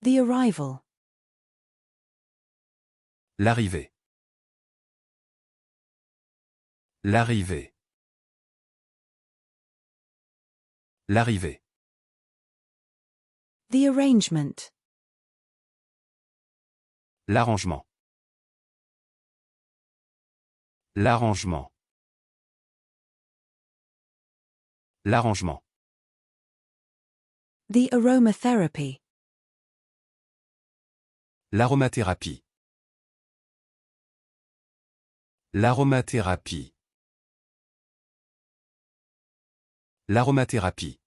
The arrival. L'arrivée. L'arrivée. L'arrivée. The arrangement. L'arrangement. L'arrangement. L'arrangement. The aromatherapy. L'aromathérapie. L'aromathérapie. L'aromathérapie.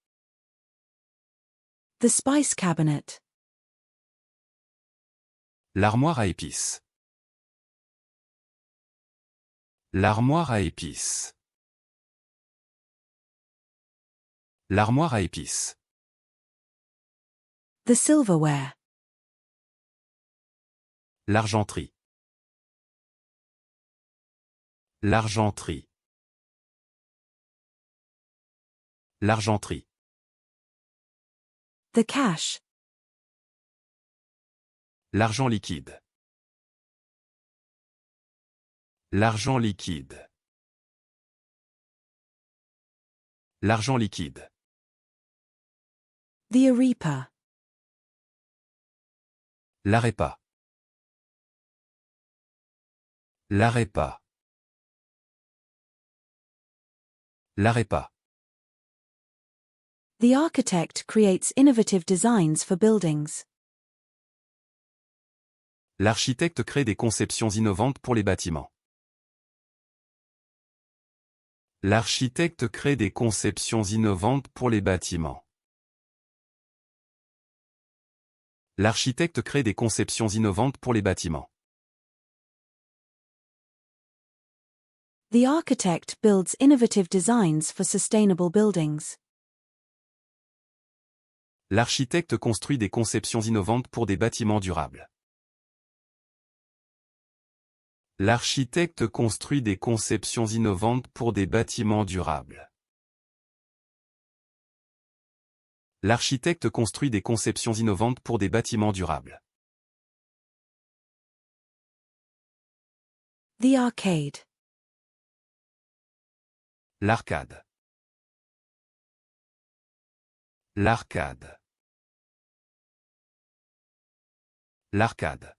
The spice cabinet. L'armoire à épices. L'armoire à épices. L'armoire à épices. The silverware. L'argenterie. L'argenterie. L'argenterie. The cash. L'argent liquide. L'argent liquide. L'argent liquide. The arepa. L'arepa. L'arepa. L'arepa. The architect creates innovative designs for buildings. L'architecte crée des conceptions innovantes pour les bâtiments. L'architecte crée des conceptions innovantes pour les bâtiments. L'architecte crée des conceptions innovantes pour les bâtiments. The architect builds innovative designs for sustainable buildings. L'architecte construit des conceptions innovantes pour des bâtiments durables. L'architecte construit des conceptions innovantes pour des bâtiments durables. L'architecte construit des conceptions innovantes pour des bâtiments durables. The arcade. L'arcade. L'arcade. L'arcade.